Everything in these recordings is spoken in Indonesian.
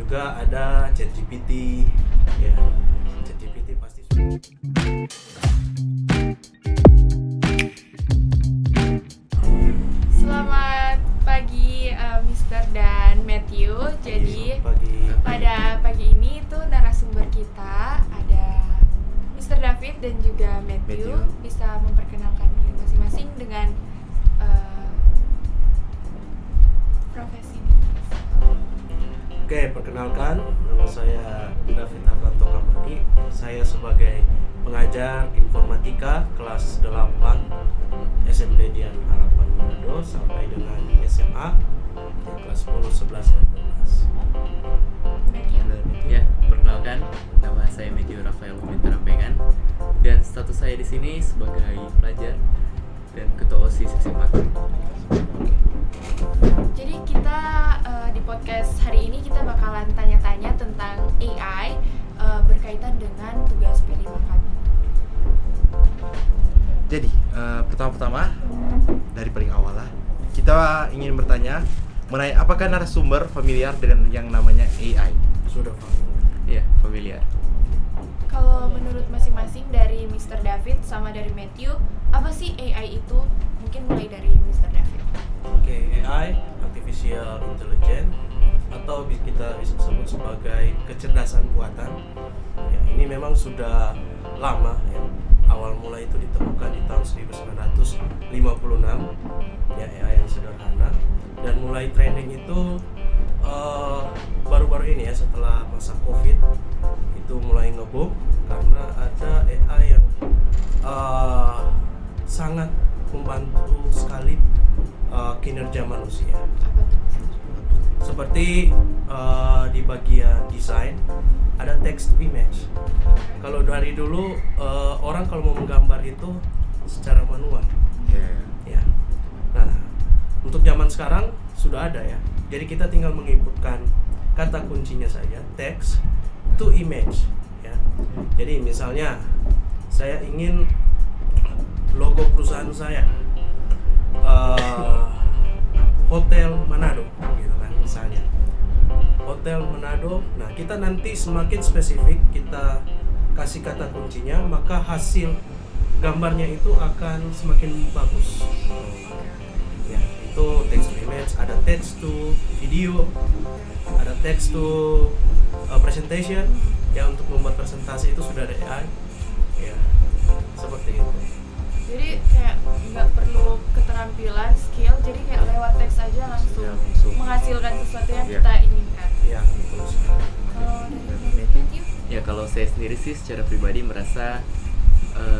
juga ada ChatGPT. Ya, ChatGPT pasti. Selamat pagi Mr. dan Matthew. Jadi pada pagi ini tuh narasumber kita ada Mr. David dan juga Matthew. Bisa memperkenalkan diri masing-masing dengan profesi. Oke, perkenalkan, nama saya David Hartanto Kamani. Saya sebagai pengajar informatika kelas 8 SMP Dian Harapan Manado sampai dengan SMA di kelas 10, 11, dan 12. Ya, perkenalkan, nama saya Matthew Rafael Huminta Rambengan dan status saya di sini sebagai pelajar dan ketua OSIS SMA. Jadi kita di podcast hari ini kita bakalan tanya-tanya tentang AI berkaitan dengan tugas P5 kami. Jadi pertama-tama dari paling awal lah, kita ingin bertanya mengenai apakah narasumber familiar dengan yang namanya AI? Sudah familiar. Iya, familiar. Kalau menurut masing-masing dari Mr. David sama dari Matthew, apa sih AI itu? Mungkin mulai dari Mr. David. Oke, AI, Artificial Intelligence, atau kita bisa sebut sebagai kecerdasan buatan. Ya, ini memang sudah lama ya. Awal mulai itu ditemukan di tahun 1956 ya, AI yang sederhana, dan mulai trending itu baru-baru ini ya, setelah masa Covid itu mulai nge-boom karena ada AI yang sangat membantu sekali kinerja manusia. Apa tuh? Seperti di bagian desain ada text to image. Kalau dari dulu orang kalau mau menggambar itu secara manual. Ya. Nah, untuk zaman sekarang sudah ada ya. Jadi kita tinggal menginputkan kata kuncinya saja, text to image ya. Jadi misalnya saya ingin logo perusahaan saya Hotel Manado gitu kan, misalnya Hotel Manado. Nah, kita nanti semakin spesifik kita kasih kata kuncinya, maka hasil gambarnya itu akan semakin bagus. Ya, itu text to image, ada text to video, ada text to presentation. Ya, untuk membuat presentasi itu sudah ada AI. Ya, seperti itu. Jadi kayak nggak perlu keterampilan, skill, jadi kayak lewat teks aja langsung menghasilkan sesuatu yang kita inginkan. Ya, betul sekali. Kalau dari Matthew? Ya, kalau saya sendiri sih secara pribadi merasa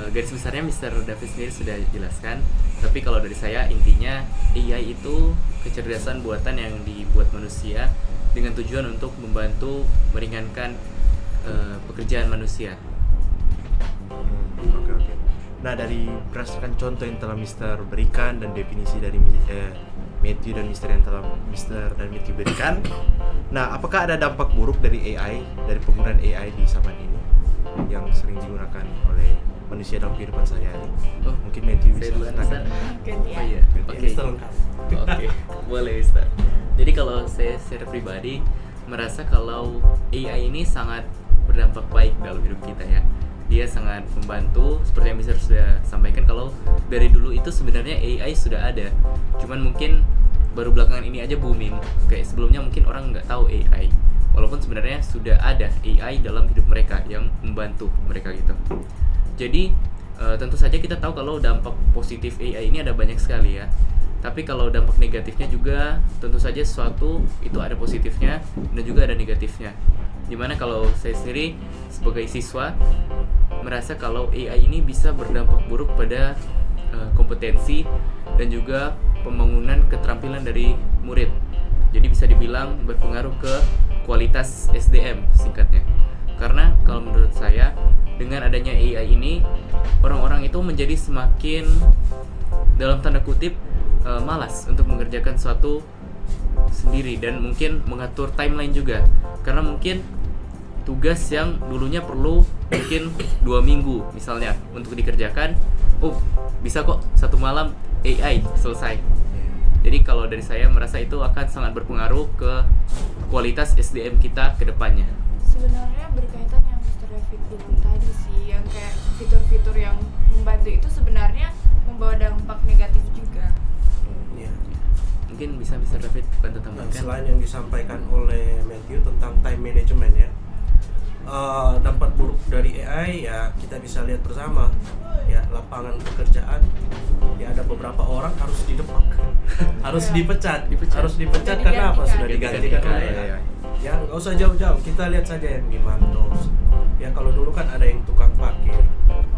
garis besarnya Mr. David sendiri sudah jelaskan. Tapi kalau dari saya, intinya AI itu kecerdasan buatan yang dibuat manusia dengan tujuan untuk membantu meringankan pekerjaan manusia. Oke. Nah, dari berdasarkan contoh yang telah Mr. berikan dan definisi dari Matthew dan Mr. yang telah Mr. dan Matthew berikan, nah, apakah ada dampak buruk dari AI, dari penggunaan AI di zaman ini yang sering digunakan oleh manusia dalam kehidupan sehari-hari? Mungkin Matthew bisa silakan. Gantian. Oh iya, oke. Mister lengkap. Oke, boleh Mister. Jadi kalau saya secara pribadi merasa kalau AI ini sangat berdampak baik dalam hidup kita ya. Dia sangat membantu, seperti yang Mister sudah sampaikan, kalau dari dulu itu sebenarnya AI sudah ada. Cuman mungkin baru belakangan ini aja booming. Kayak sebelumnya mungkin orang nggak tahu AI. Walaupun sebenarnya sudah ada AI dalam hidup mereka yang membantu mereka gitu. Jadi tentu saja kita tahu kalau dampak positif AI ini ada banyak sekali ya. Tapi kalau dampak negatifnya juga tentu saja sesuatu itu ada positifnya dan juga ada negatifnya. Dimana kalau saya sendiri sebagai siswa merasa kalau AI ini bisa berdampak buruk pada kompetensi dan juga pembangunan keterampilan dari murid. Jadi bisa dibilang berpengaruh ke kualitas SDM singkatnya. Karena kalau menurut saya dengan adanya AI ini orang-orang itu menjadi semakin dalam tanda kutip malas untuk mengerjakan sesuatu sendiri dan mungkin mengatur timeline juga. Karena mungkin tugas yang dulunya perlu mungkin 2 minggu misalnya untuk dikerjakan, bisa kok 1 malam AI selesai. Jadi kalau dari saya merasa itu akan sangat berpengaruh ke kualitas SDM kita ke depannya. Sebenarnya berkaitan yang Mr. David bilang tadi sih, yang kayak fitur-fitur yang membantu itu sebenarnya membawa dampak negatif juga. Ya. Mungkin bisa Mr. David bantu Nah, tambahkan. selain yang disampaikan oleh Matthew tentang time management ya, dampak buruk dari AI ya kita bisa lihat bersama ya, lapangan pekerjaan ya ada beberapa orang harus didepak, harus dipecat, harus dipecat Sudah karena apa? digantikan. Sudah digantikan oleh Iya. AI. Ya nggak usah jauh-jauh, kita lihat saja yang di Mantos. Ya kalau dulu kan ada yang tukang parkir,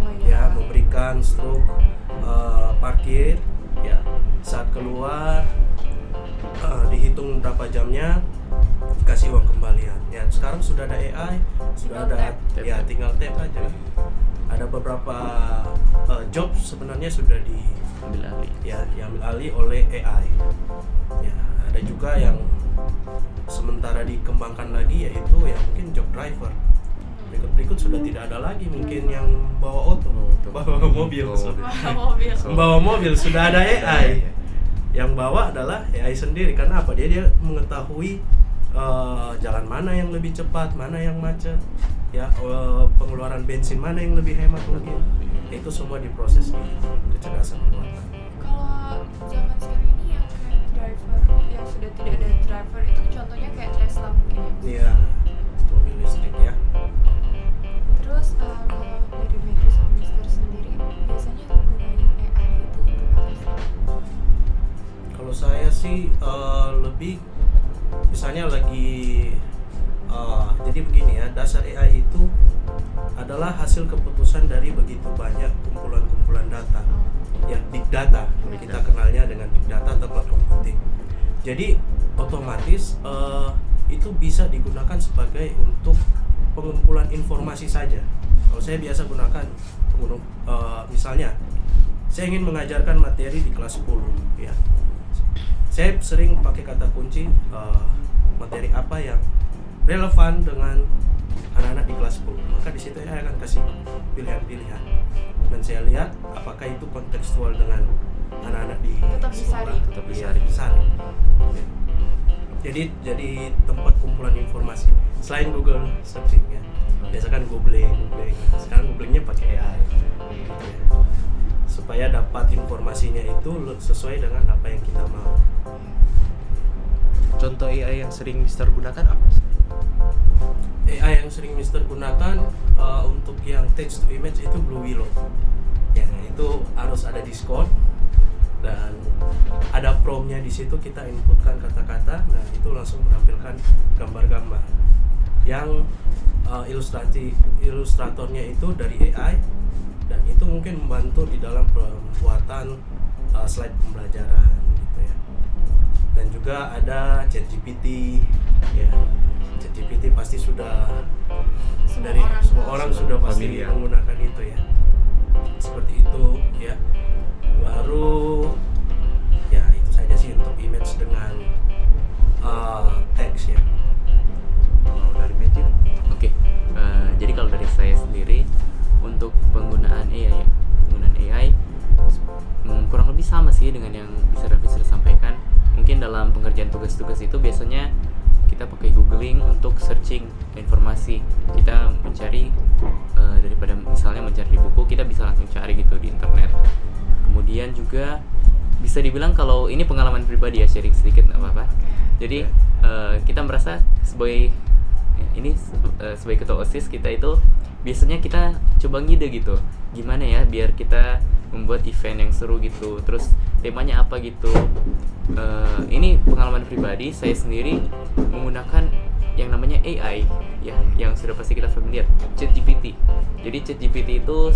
Oh ya memberikan stroke parkir, ya saat keluar dihitung berapa jamnya, dikasih uang kembalian. Ya sekarang sudah ada AI, sudah Tinggal ada tap. ya tinggal tap aja. Ada beberapa job sebenarnya sudah Ambil alih. diambil alih oleh AI. Ya ada juga yang sementara dikembangkan lagi, yaitu ya mungkin job driver. Berikut sudah tidak ada lagi mungkin yang bawa bawa mobil. mobil. Membawa mobil sudah ada AI. Yang bawa adalah AI sendiri. Karena apa? Dia mengetahui jalan mana yang lebih cepat, mana yang macet, ya pengeluaran bensin mana yang lebih hemat mungkin. Itu semua diproses di kecerdasan buatan. Kalau zaman sekarang ini yang kayak driver yang sudah tidak ada driver itu contohnya kayak Tesla mungkin ya. Iya, mobil listrik ya. Terus kalau dari Matthew sama Mister sendiri biasanya gunain AI itu untuk apa sih? Kalau saya sih lebih misalnya lagi jadi begini ya, dasar AI itu adalah hasil keputusan dari begitu banyak kumpulan-kumpulan data, ya big data. Kita kenalnya dengan big data atau cloud computing. Jadi otomatis itu bisa digunakan sebagai untuk pengumpulan informasi saja. Kalau saya biasa gunakan misalnya saya ingin mengajarkan materi di kelas 10 ya. Saya sering pakai kata kunci materi apa yang relevan dengan anak-anak di kelas 10. Maka di situ saya akan kasih pilihan-pilihan. Dan saya lihat apakah itu kontekstual dengan anak-anak di Tetap sekolah. disaring. Tetap Iya, disaring. disaring. Ya. Jadi tempat kumpulan informasi selain Google searching ya. Biasa kan googling. Sekarang googlingnya pakai AI. Gitu ya. Supaya dapat informasinya itu sesuai dengan apa yang kita mau. Contoh AI yang sering Mister gunakan apa? AI yang sering Mister gunakan untuk yang text to image itu Blue Willow. Ya, itu harus ada Discord dan ada promptnya di situ, kita inputkan kata-kata, nah itu langsung menampilkan gambar-gambar. Yang ilustratornya itu dari AI dan itu mungkin membantu di dalam pembuatan slide pembelajaran gitu ya. Dan juga ada ChatGPT ya. ChatGPT pasti sudah semua orang sudah pasti familiar menggunakan itu ya. Seperti itu ya. Baru ya itu saja sih untuk image dengan teks ya. Kalau dari Matthew? Oke, jadi kalau dari saya sendiri untuk penggunaan AI kurang lebih sama sih dengan yang bisa David sudah sampaikan. Mungkin dalam pengerjaan tugas-tugas itu biasanya kita pakai googling untuk searching informasi. Kita mencari daripada misalnya mencari di buku, kita bisa langsung cari gitu di internet. Kemudian juga bisa dibilang kalau ini pengalaman pribadi ya, sharing sedikit nggak apa-apa. Jadi kita merasa sebagai sebagai ketua OSIS kita itu biasanya kita coba ngide gitu, gimana ya biar kita membuat event yang seru gitu, terus temanya apa gitu. Ini pengalaman pribadi saya sendiri menggunakan yang namanya AI ya, yang sudah pasti kita familiar, ChatGPT. Jadi ChatGPT itu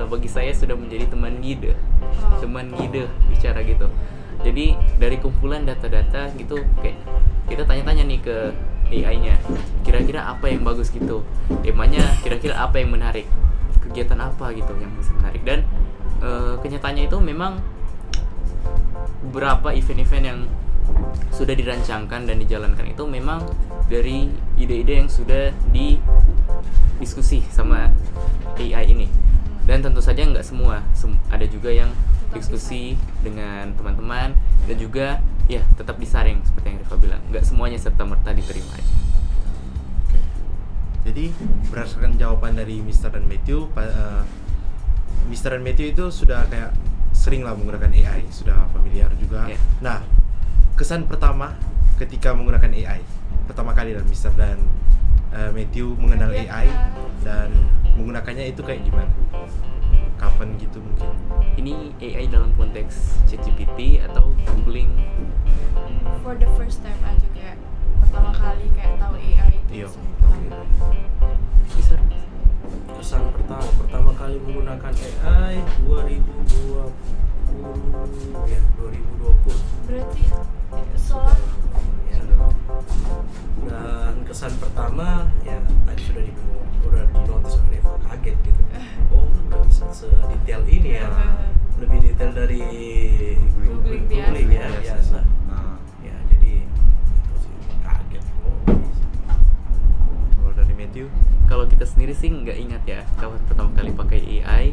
bagi saya sudah menjadi teman ngide bicara gitu. Jadi dari kumpulan data-data gitu, kayak kita tanya-tanya nih ke AI-nya, kira-kira apa yang bagus gitu, temanya kira-kira apa yang menarik, kegiatan apa gitu yang bisa menarik. Dan kenyataannya itu memang beberapa event-event yang sudah dirancangkan dan dijalankan itu memang dari ide-ide yang sudah didiskusi sama AI ini. Dan tentu saja nggak semua, ada juga yang diskusi dengan teman-teman dan juga ya tetap disaring seperti yang Rifa bilang, nggak semuanya serta merta diterima aja. Oke. Jadi berdasarkan jawaban dari Mr. dan Matthew, Mr. dan Matthew itu sudah kayak sering lah menggunakan AI, sudah familiar juga. Yeah. Nah, kesan pertama ketika menggunakan AI pertama kali dan Mr. dan Matthew mengenal AI dan menggunakannya itu kayak gimana? Kapan gitu mungkin? Ini AI dalam konteks ChatGPT atau googling? For the first time aja, kayak pertama kali kayak tahu AI itu. Iya. Bisa? Kesan pertama kali menggunakan AI 2020 ya 2020. Berarti soal Ya. Dan kesan pertama ya tadi sudah dinotis oleh Eva, kaget gitu. Oh, udah bisa sedetail ini ya. Lebih detail dari Googling Googling ya biasa. Nah, Ya, jadi itu sih kaget. Oh, bisa. kalau dari Matthew, Kalau kita sendiri sih nggak ingat ya kapan pertama kali pakai AI.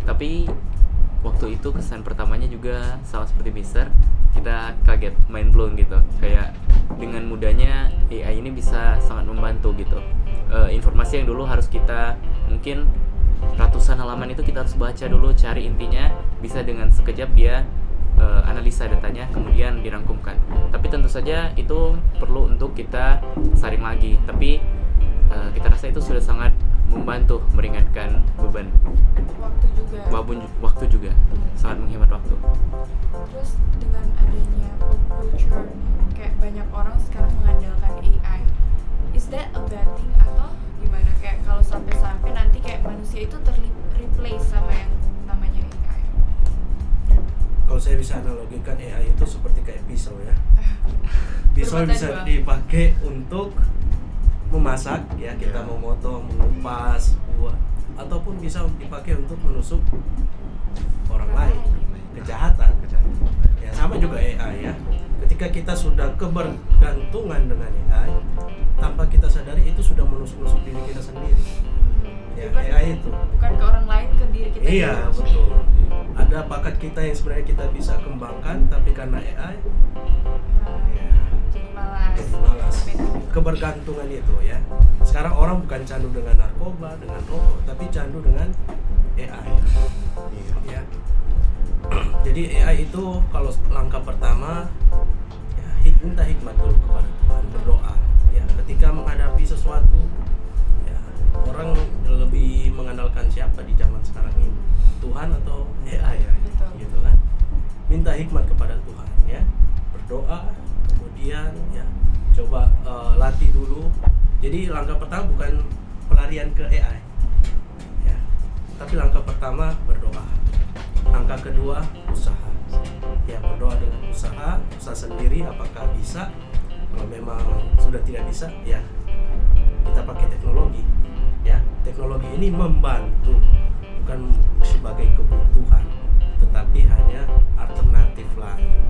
Tapi waktu itu kesan pertamanya juga sama seperti Mister, kita kaget, mind blown gitu. Kayak dengan mudahnya AI ini bisa sangat membantu gitu. Informasi yang dulu harus kita mungkin ratusan halaman itu kita harus baca dulu, cari intinya, bisa dengan sekejap dia analisa datanya kemudian dirangkumkan. Tapi tentu saja itu perlu untuk kita saring lagi. Tapi kita rasa itu sudah sangat membantu meringankan beban waktu juga sangat menghemat waktu. Terus dengan adanya pop culture nih, kayak banyak orang sekarang mengandalkan AI. Is that a bad thing atau gimana? Kayak kalau sampai-sampai nanti kayak manusia itu replace sama yang namanya AI. Kalau saya bisa analogikan AI itu seperti kayak pisau ya. Pisau Bermata bisa dua. dipakai untuk memasak ya, kita Ya. memotong, mengupas, buah, ataupun bisa dipakai untuk menusuk orang lain, kejahatan. Ya sama juga AI ya. Ketika kita sudah kebergantungan dengan AI, tanpa kita sadari itu sudah menusuk-nusuk diri kita sendiri. Ya, Bukan- AI itu. Bukan ke orang lain, ke diri kita. Iya, juga. betul. Ada bakat kita yang sebenarnya kita bisa kembangkan, tapi karena AI Nah, ya, jadi malas. jadi malas. Kebergantungan itu ya. Sekarang orang bukan candu dengan narkoba, dengan rokok, tapi candu dengan AI. Ya. Jadi AI itu kalau langkah pertama ya minta hikmat dulu kepada Tuhan, berdoa. Ya, ketika menghadapi sesuatu ya, orang lebih mengandalkan siapa di zaman sekarang ini? Tuhan atau AI ya? Betul. Gitu kan? Minta hikmat kepada Tuhan ya. Berdoa, kemudian ya coba latih dulu. Jadi langkah pertama bukan pelarian ke AI ya, tapi langkah pertama berdoa. Langkah kedua usaha ya, berdoa dengan usaha sendiri apakah bisa. Kalau memang sudah tidak bisa ya kita pakai teknologi ya. Teknologi ini membantu, bukan sebagai kebutuhan, tetapi hanya alternatif lain.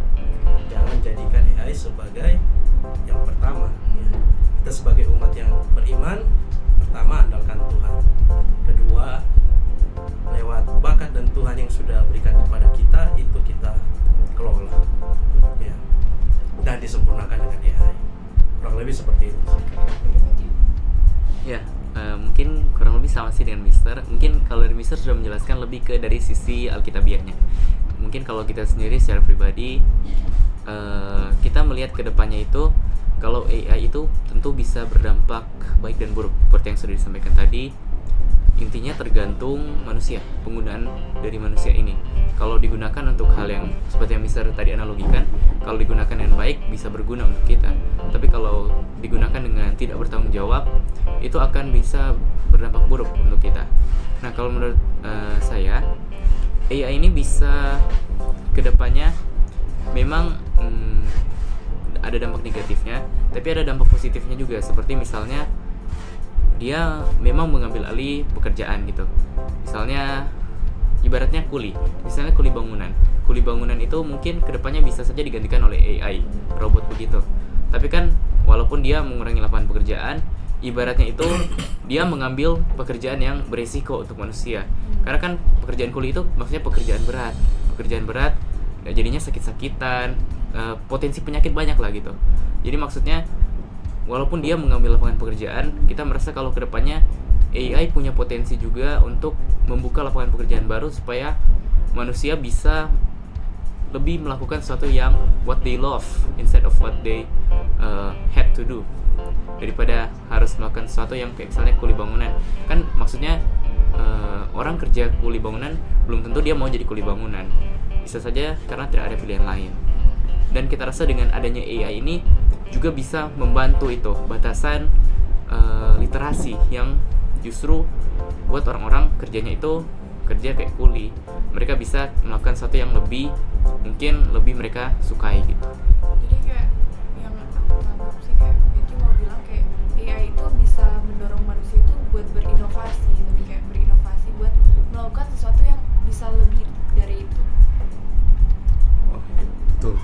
Jangan jadikan AI sebagai yang pertama ya. Kita sebagai umat yang beriman, pertama andalkan Tuhan, kedua lewat bakat dan Tuhan yang sudah berikan kepada kita itu kita kelola ya, dan disempurnakan dengan AI. Kurang lebih seperti itu. Ya, mungkin kurang lebih sama sih dengan Mister. Mungkin kalau dari Mister sudah menjelaskan lebih ke dari sisi alkitabiahnya. Mungkin kalau kita sendiri secara pribadi, kita melihat ke depannya itu, kalau AI itu tentu bisa berdampak baik dan buruk seperti yang sudah disampaikan tadi. Intinya tergantung manusia, penggunaan dari manusia ini. Kalau digunakan untuk hal yang seperti yang Mister tadi analogikan, kalau digunakan dengan baik bisa berguna untuk kita. Tapi kalau digunakan dengan tidak bertanggung jawab, itu akan bisa berdampak buruk untuk kita. Nah, kalau menurut saya, AI ini bisa kedepannya memang ada dampak negatifnya, tapi ada dampak positifnya juga. Seperti misalnya dia memang mengambil alih pekerjaan gitu. Misalnya ibaratnya misalnya kuli bangunan itu mungkin kedepannya bisa saja digantikan oleh AI, robot begitu. Tapi kan walaupun dia mengurangi lapangan pekerjaan, ibaratnya itu dia mengambil pekerjaan yang beresiko untuk manusia. Karena kan pekerjaan kuli itu maksudnya pekerjaan berat jadinya sakit-sakitan, potensi penyakit banyak lah gitu. Jadi maksudnya walaupun dia mengambil lapangan pekerjaan, kita merasa kalau kedepannya AI punya potensi juga untuk membuka lapangan pekerjaan baru supaya manusia bisa lebih melakukan sesuatu yang what they love instead of what they had to do, daripada harus melakukan sesuatu yang kayak misalnya kuli bangunan. Kan maksudnya orang kerja kuli bangunan belum tentu dia mau jadi kuli bangunan, bisa saja karena tidak ada pilihan lain. Dan kita rasa dengan adanya AI ini juga bisa membantu itu batasan literasi yang justru buat orang-orang kerjanya itu kerja kayak kuli, mereka bisa melakukan sesuatu yang mungkin lebih mereka sukai gitu. Jadi kayak yang aku tangkap sih kayak itu mau bilang kayak AI itu bisa mendorong manusia itu buat berinovasi, lebih kayak berinovasi buat melakukan sesuatu yang bisa lebih dari itu. Oh, betul.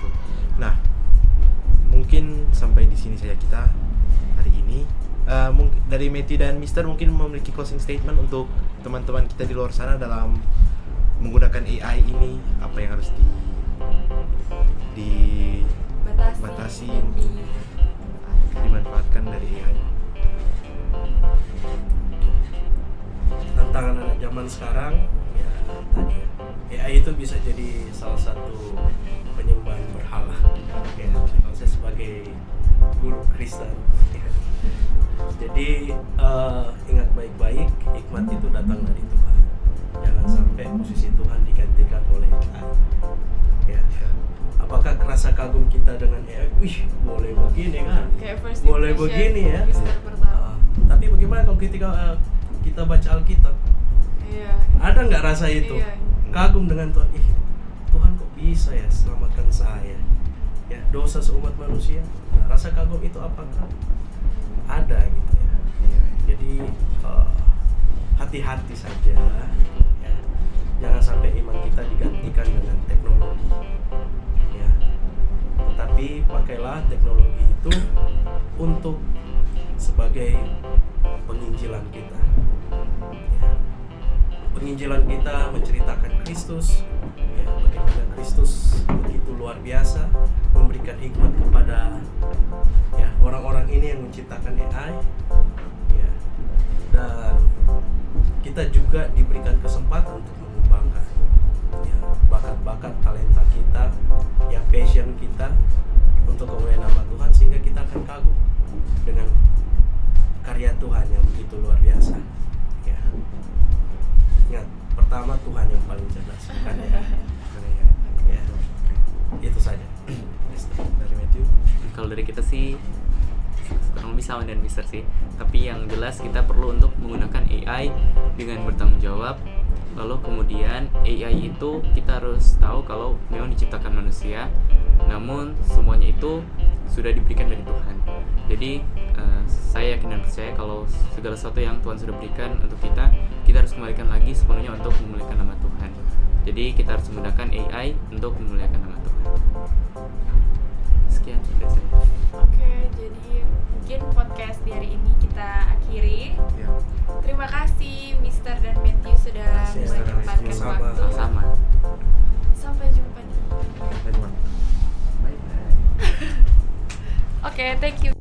Nah, mungkin sampai di sini saja kita hari ini. Mungkin dari Matthew dan Mister mungkin memiliki closing statement untuk teman-teman kita di luar sana dalam menggunakan AI ini, apa yang harus dibatasi dan dimanfaatkan dari AI. Tantangan anak zaman sekarang ya tadi ya, AI itu bisa jadi salah satu penyembahan berhala ya, kalau saya sebagai guru Kristen ya. Jadi ingat baik-baik, hikmat itu datang dari Tuhan. Jangan sampai posisi Tuhan digantikan oleh AI ya. Apakah rasa kagum kita dengan AI? Wih, boleh begini kan? kayak first Boleh impression begini ya. Mister pertama. Tapi bagaimana kalau ketika kita baca Alkitab? Iya. Ada nggak rasa itu? Iya. Kagum dengan Tuhan. Tuhan kok bisa ya selamatkan saya? Ya, dosa seumat manusia. Nah, rasa kagum itu apakah ada gitu ya? Jadi hati-hati saja. Ya. Jangan sampai iman kita digantikan dengan teknologi. Ya. Tetapi pakailah teknologi itu untuk sebagai penginjilan kita. Ya. Penginjilan kita menceritakan Kristus, ya, bagaimana Kristus begitu luar biasa memberikan hikmat kepada ya orang-orang ini yang menciptakan AI, ya, dan kita juga diberikan kesempatan untuk mengembangkan ya, bakat-bakat talenta kita, ya passion kita untuk kemuliaan nama Tuhan, sehingga kita akan kagum dengan karya Tuhan yang begitu luar biasa. Ya. Ingat, pertama Tuhan yang paling cerdas, bukan ya. Ya. Itu saja. Dari Matthew. Kalau dari kita sih kurang lebih sama dengan Mister sih, tapi yang jelas kita perlu untuk menggunakan AI dengan bertanggung jawab. Lalu kemudian AI itu kita harus tahu kalau memang diciptakan manusia, namun semuanya itu sudah diberikan dari Tuhan. Jadi saya yakin dan percaya kalau segala sesuatu yang Tuhan sudah berikan untuk kita harus kembalikan lagi sepenuhnya untuk memuliakan nama Tuhan. Jadi kita harus menggunakan AI untuk memuliakan nama Tuhan. Sekian dari saya. Oke, jadi mungkin podcast di hari ini kita akhiri. Ya. Terima kasih Mister dan Matthew sudah Terima kasih, menyempatkan sama-sama. waktu. Sama. Sampai jumpa di. Bye bye. Oke, thank you.